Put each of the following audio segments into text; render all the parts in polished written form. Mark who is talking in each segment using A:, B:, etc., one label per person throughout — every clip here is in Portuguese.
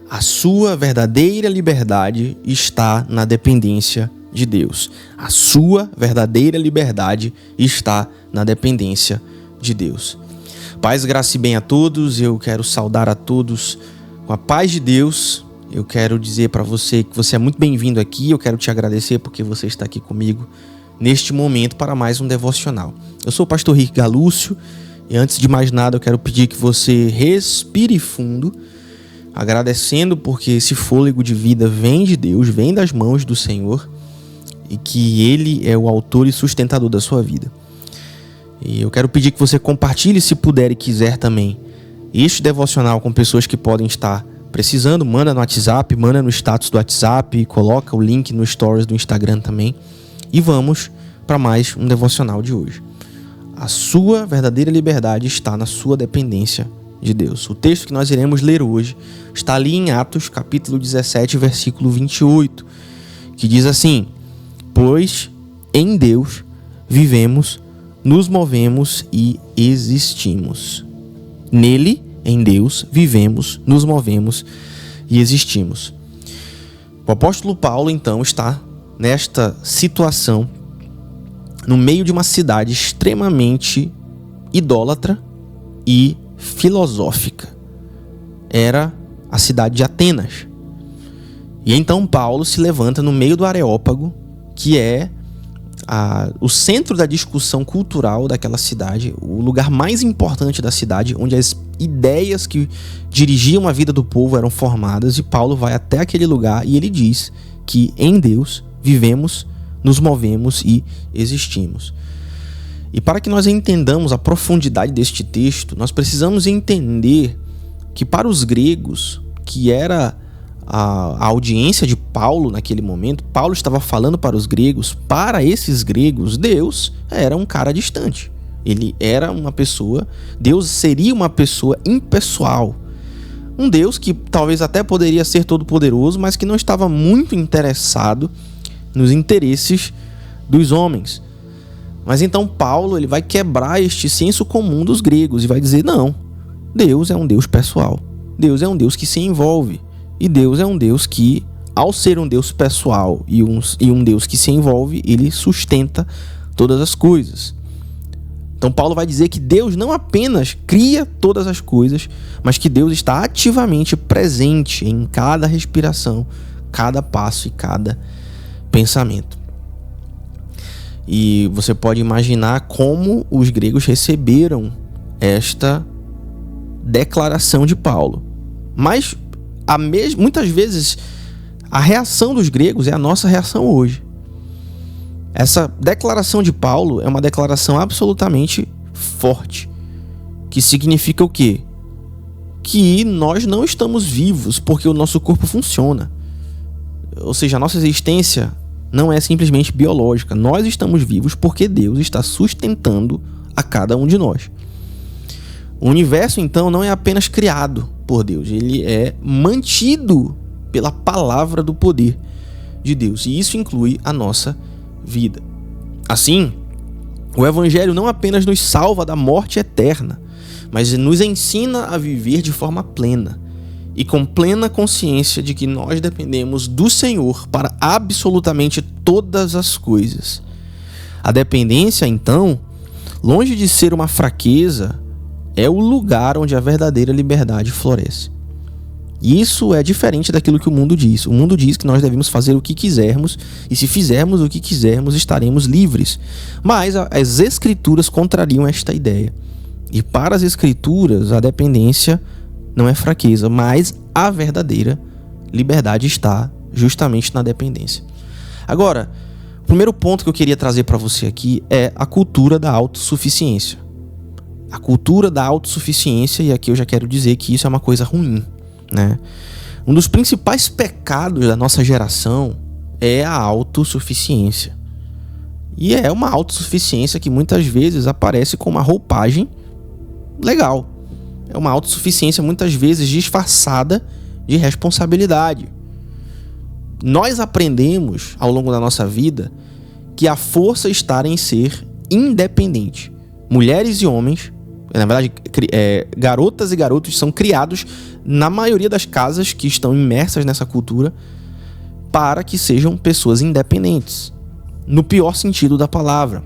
A: A sua verdadeira liberdade está na dependência de Deus. A sua verdadeira liberdade está na dependência de Deus. Paz, graça e bem a todos. Eu quero saudar a todos com a paz de Deus. Eu quero dizer para você que você é muito bem-vindo aqui. Eu quero te agradecer porque você está aqui comigo neste momento para mais um devocional. Eu sou o pastor Rick Galúcio e antes de mais nada eu quero pedir que você respire fundo, agradecendo porque esse fôlego de vida vem de Deus, vem das mãos do Senhor e que Ele é o autor e sustentador da sua vida. E eu quero pedir que você compartilhe, se puder e quiser também, este devocional com pessoas que podem estar precisando. Manda no WhatsApp, manda no status do WhatsApp, coloca o link no stories do Instagram também. E vamos para mais um devocional de hoje. A sua verdadeira liberdade está na sua dependência de Deus. O texto que nós iremos ler hoje está ali em Atos, capítulo 17, versículo 28, que diz assim: pois em Deus vivemos, nos movemos e existimos. Nele, em Deus, vivemos, nos movemos e existimos. O apóstolo Paulo, então, está nesta situação, no meio de uma cidade extremamente idólatra e filosófica. Era a cidade de Atenas. E então Paulo se levanta no meio do Areópago, que é o centro da discussão cultural daquela cidade, o lugar mais importante da cidade, onde as ideias que dirigiam a vida do povo eram formadas, e Paulo vai até aquele lugar e ele diz que em Deus vivemos, nos movemos e existimos. E para que nós entendamos a profundidade deste texto, nós precisamos entender que para os gregos, que era a audiência de Paulo naquele momento, Paulo estava falando para os gregos. Para esses gregos, Deus era um cara distante. Ele era uma pessoa, Deus seria uma pessoa impessoal. Um Deus que talvez até poderia ser todo-poderoso, mas que não estava muito interessado nos interesses dos homens. Mas então Paulo ele vai quebrar este senso comum dos gregos e vai dizer: não, Deus é um Deus pessoal. Deus é um Deus que se envolve. E Deus é um Deus que, ao ser um Deus pessoal e um Deus que se envolve, ele sustenta todas as coisas. Então Paulo vai dizer que Deus não apenas cria todas as coisas, mas que Deus está ativamente presente em cada respiração, cada passo e cada pensamento. E você pode imaginar como os gregos receberam esta declaração de Paulo. Mas muitas vezes a reação dos gregos é a nossa reação hoje. Essa declaração de Paulo é uma declaração absolutamente forte, que significa o quê? Que nós não estamos vivos porque o nosso corpo funciona. Ou seja, a nossa existência não é simplesmente biológica. Nós estamos vivos porque Deus está sustentando a cada um de nós. O universo, então, não é apenas criado por Deus, ele é mantido pela palavra do poder de Deus, e isso inclui a nossa vida. Assim, o Evangelho não apenas nos salva da morte eterna, mas nos ensina a viver de forma plena e com plena consciência de que nós dependemos do Senhor para absolutamente todas as coisas. A dependência, então, longe de ser uma fraqueza, é o lugar onde a verdadeira liberdade floresce. E isso é diferente daquilo que o mundo diz. O mundo diz que nós devemos fazer o que quisermos, e se fizermos o que quisermos, estaremos livres. Mas as Escrituras contrariam esta ideia. E para as Escrituras, a dependência não é fraqueza, mas a verdadeira liberdade está justamente na dependência. Agora, o primeiro ponto que eu queria trazer para você aqui é a cultura da autossuficiência. A cultura da autossuficiência, e aqui eu já quero dizer que isso é uma coisa ruim, né? Um dos principais pecados da nossa geração é a autossuficiência. E é uma autossuficiência que muitas vezes aparece com uma roupagem legal. É uma autossuficiência muitas vezes disfarçada de responsabilidade. Nós aprendemos ao longo da nossa vida que a força está em ser independente. Mulheres e homens, na verdade, garotas e garotos são criados na maioria das casas que estão imersas nessa cultura, para que sejam pessoas independentes, no pior sentido da palavra,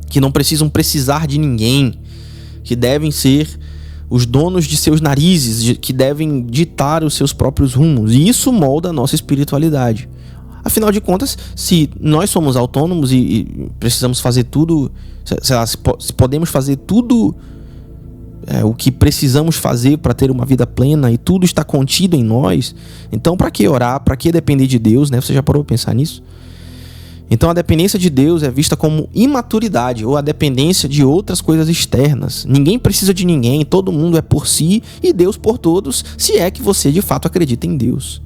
A: que não precisar de ninguém, que devem ser os donos de seus narizes, que devem ditar os seus próprios rumos. E isso molda a nossa espiritualidade. Afinal de contas, se nós somos autônomos e precisamos fazer tudo, sei lá, se podemos fazer tudo o que precisamos fazer para ter uma vida plena e tudo está contido em nós, então para que orar? Para que depender de Deus, né? Você já parou para pensar nisso? Então a dependência de Deus é vista como imaturidade ou a dependência de outras coisas externas. Ninguém precisa de ninguém, todo mundo é por si e Deus por todos, se é que você de fato acredita em Deus.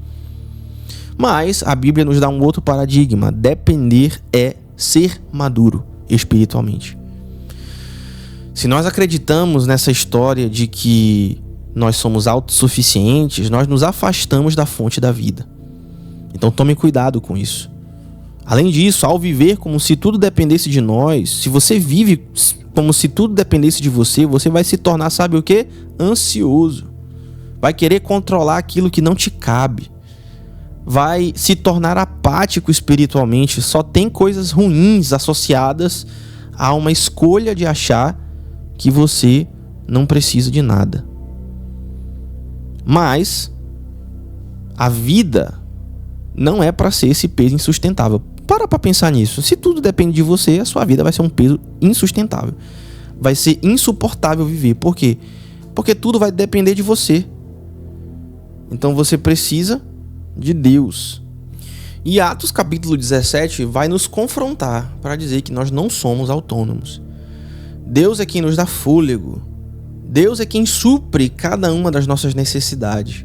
A: Mas a Bíblia nos dá um outro paradigma. Depender é ser maduro espiritualmente. Se nós acreditamos nessa história de que nós somos autossuficientes, nós nos afastamos da fonte da vida. Então tome cuidado com isso. Além disso, ao viver como se tudo dependesse de nós, se você vive como se tudo dependesse de você, você vai se tornar, sabe o quê? Ansioso. Vai querer controlar aquilo que não te cabe. Vai se tornar apático espiritualmente. Só tem coisas ruins associadas a uma escolha de achar que você não precisa de nada. Mas a vida não é para ser esse peso insustentável. Para pensar nisso. Se tudo depende de você, a sua vida vai ser um peso insustentável. Vai ser insuportável viver. Por quê? Porque tudo vai depender de você. Então você precisa de Deus. E Atos capítulo 17 vai nos confrontar para dizer que nós não somos autônomos. Deus é quem nos dá fôlego. Deus é quem supre cada uma das nossas necessidades.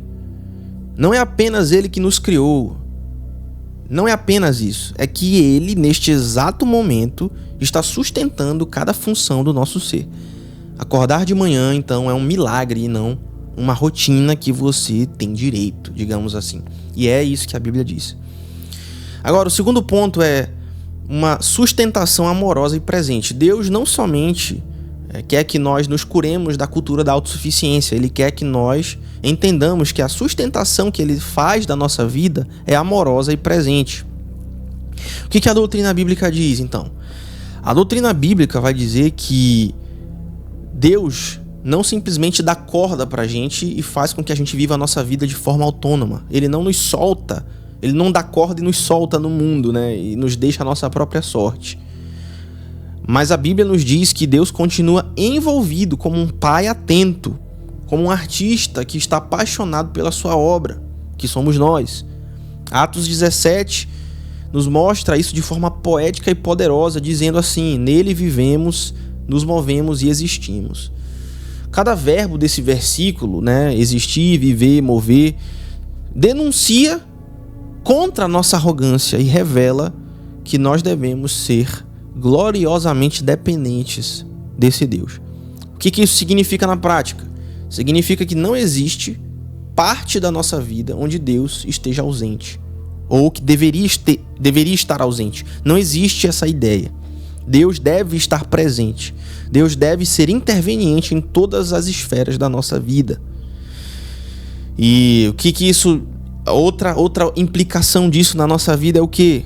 A: Não é apenas Ele que nos criou. Não é apenas isso. É que Ele, neste exato momento, está sustentando cada função do nosso ser. Acordar de manhã, então, é um milagre e não uma rotina que você tem direito, digamos assim. E é isso que a Bíblia diz. Agora, o segundo ponto é uma sustentação amorosa e presente. Deus não somente quer que nós nos curemos da cultura da autossuficiência, Ele quer que nós entendamos que a sustentação que Ele faz da nossa vida é amorosa e presente. O que a doutrina bíblica diz, então? A doutrina bíblica vai dizer que Deus não simplesmente dá corda pra gente e faz com que a gente viva a nossa vida de forma autônoma. Ele não nos solta, Ele não dá corda e nos solta no mundo, né? E nos deixa a nossa própria sorte. Mas a Bíblia nos diz que Deus continua envolvido como um pai atento, como um artista que está apaixonado pela sua obra, que somos nós. Atos 17 nos mostra isso de forma poética e poderosa, dizendo assim: nele vivemos, nos movemos e existimos. Cada verbo desse versículo, né, existir, viver, mover, denuncia contra a nossa arrogância e revela que nós devemos ser gloriosamente dependentes desse Deus. O que isso significa na prática? Significa que não existe parte da nossa vida onde Deus esteja ausente, ou que deveria estar ausente. Não existe essa ideia. Deus deve estar presente. Deus deve ser interveniente em todas as esferas da nossa vida. E o que isso... Outra implicação disso na nossa vida é o quê?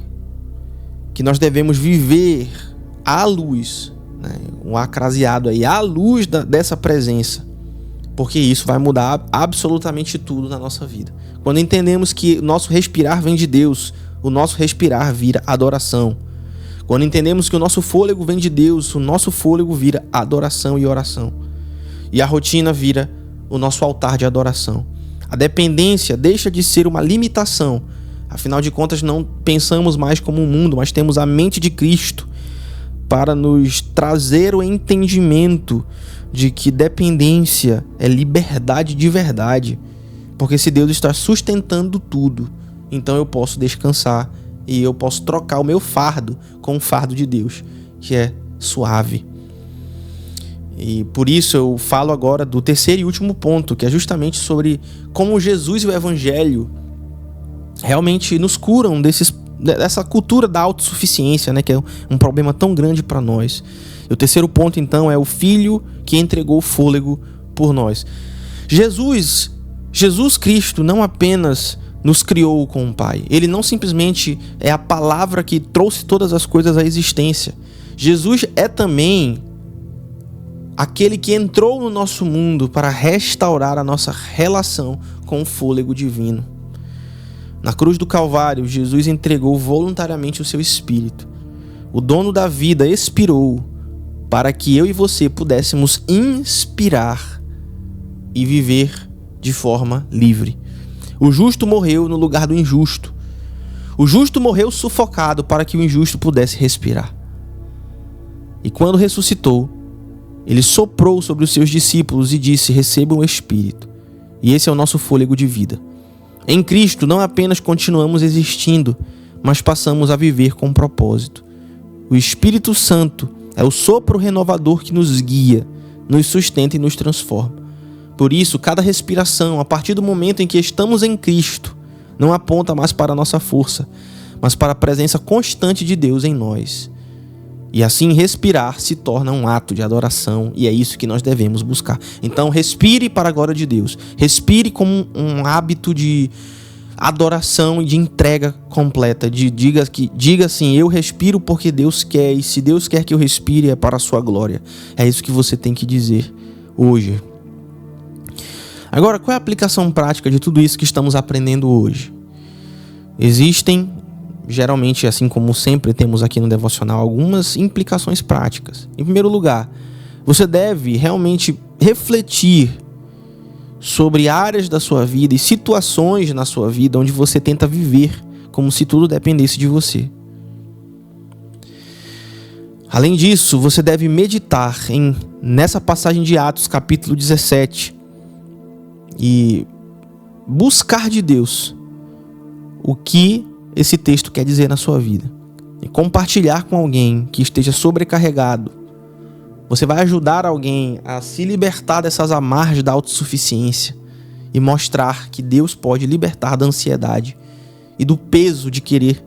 A: Que nós devemos viver à luz, né? Um acraseado aí, à luz dessa presença. Porque isso vai mudar absolutamente tudo na nossa vida. Quando entendemos que nosso respirar vem de Deus, o nosso respirar vira adoração. Quando entendemos que o nosso fôlego vem de Deus, o nosso fôlego vira adoração e oração. E a rotina vira o nosso altar de adoração. A dependência deixa de ser uma limitação. Afinal de contas, não pensamos mais como o mundo, mas temos a mente de Cristo para nos trazer o entendimento de que dependência é liberdade de verdade. Porque se Deus está sustentando tudo, então eu posso descansar e eu posso trocar o meu fardo com o fardo de Deus, que é suave. E por isso eu falo agora do terceiro e último ponto, que é justamente sobre como Jesus e o Evangelho realmente nos curam dessa cultura da autossuficiência, né, que é um problema tão grande para nós. E o terceiro ponto, então, é o Filho que entregou o fôlego por nós. Jesus Jesus Cristo não apenas nos criou com o Pai. Ele não simplesmente é a palavra que trouxe todas as coisas à existência. Jesus é também aquele que entrou no nosso mundo para restaurar a nossa relação com o fôlego divino. Na cruz do Calvário, Jesus entregou voluntariamente o seu Espírito. O dono da vida expirou para que eu e você pudéssemos inspirar e viver de forma livre. O justo morreu no lugar do injusto. O justo morreu sufocado para que o injusto pudesse respirar. E quando ressuscitou, ele soprou sobre os seus discípulos e disse: recebam o Espírito. E esse é o nosso fôlego de vida. Em Cristo não apenas continuamos existindo, mas passamos a viver com propósito. O Espírito Santo é o sopro renovador que nos guia, nos sustenta e nos transforma. Por isso, cada respiração, a partir do momento em que estamos em Cristo, não aponta mais para a nossa força, mas para a presença constante de Deus em nós. E assim, respirar se torna um ato de adoração, e é isso que nós devemos buscar. Então, respire para a glória de Deus. Respire como um hábito de adoração e de entrega completa. Diga assim: eu respiro porque Deus quer, e se Deus quer que eu respire, é para a sua glória. É isso que você tem que dizer hoje. Agora, qual é a aplicação prática de tudo isso que estamos aprendendo hoje? Existem, geralmente, assim como sempre temos aqui no devocional, algumas implicações práticas. Em primeiro lugar, você deve realmente refletir sobre áreas da sua vida e situações na sua vida onde você tenta viver como se tudo dependesse de você. Além disso, você deve meditar nessa passagem de Atos, capítulo 17, e buscar de Deus o que esse texto quer dizer na sua vida. E compartilhar com alguém que esteja sobrecarregado. Você vai ajudar alguém a se libertar dessas amarras da autossuficiência e mostrar que Deus pode libertar da ansiedade e do peso de querer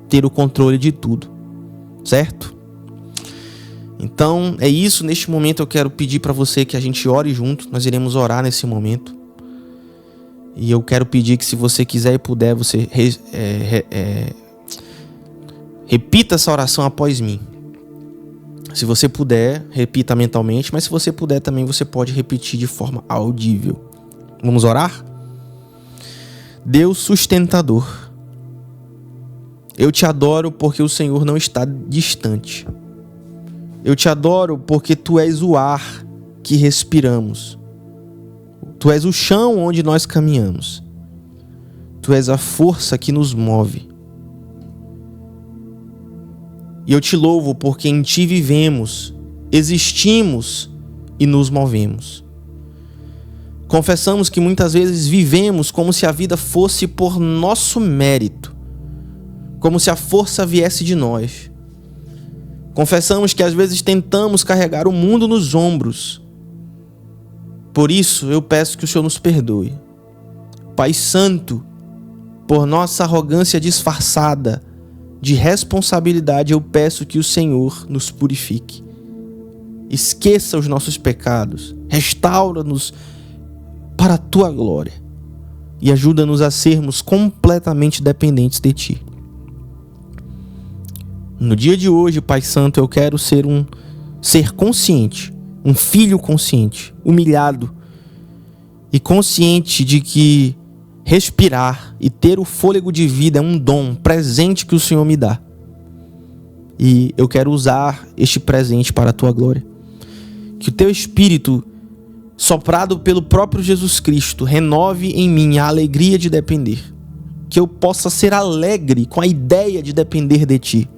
A: ter o controle de tudo. Certo? Então, é isso. Neste momento eu quero pedir para você que a gente ore junto. Nós iremos orar nesse momento. E eu quero pedir que, se você quiser e puder, você repita essa oração após mim. Se você puder, repita mentalmente. Mas se você puder também, você pode repetir de forma audível. Vamos orar? Deus sustentador, eu te adoro porque o Senhor não está distante. Eu te adoro porque Tu és o ar que respiramos. Tu és o chão onde nós caminhamos. Tu és a força que nos move. E eu te louvo porque em Ti vivemos, existimos e nos movemos. Confessamos que muitas vezes vivemos como se a vida fosse por nosso mérito, como se a força viesse de nós. Confessamos que às vezes tentamos carregar o mundo nos ombros. Por isso eu peço que o Senhor nos perdoe. Pai Santo, por nossa arrogância disfarçada de responsabilidade, eu peço que o Senhor nos purifique. Esqueça os nossos pecados, restaura-nos para a Tua glória e ajuda-nos a sermos completamente dependentes de Ti. No dia de hoje, Pai Santo, eu quero ser um ser consciente, um filho consciente, humilhado e consciente de que respirar e ter o fôlego de vida é um dom, um presente que o Senhor me dá. E eu quero usar este presente para a Tua glória. Que o Teu Espírito, soprado pelo próprio Jesus Cristo, renove em mim a alegria de depender. Que eu possa ser alegre com a ideia de depender de Ti.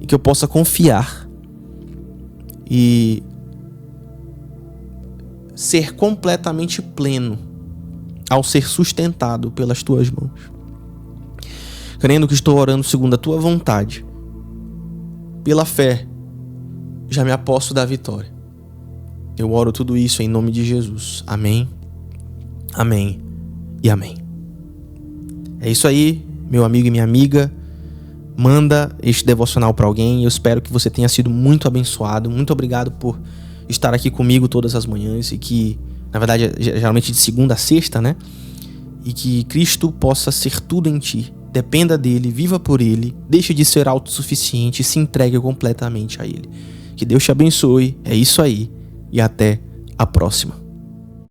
A: E que eu possa confiar e ser completamente pleno ao ser sustentado pelas Tuas mãos. Crendo que estou orando segundo a Tua vontade, pela fé, já me aposto da vitória. Eu oro tudo isso em nome de Jesus. Amém, amém e amém. É isso aí, meu amigo e minha amiga. Manda este devocional para alguém. Eu espero que você tenha sido muito abençoado. Muito obrigado por estar aqui comigo todas as manhãs e que na verdade, geralmente de segunda a sexta, né? E que Cristo possa ser tudo em ti. Dependa dele, viva por ele, deixe de ser autossuficiente e se entregue completamente a ele. Que Deus te abençoe, é isso aí, e até a próxima.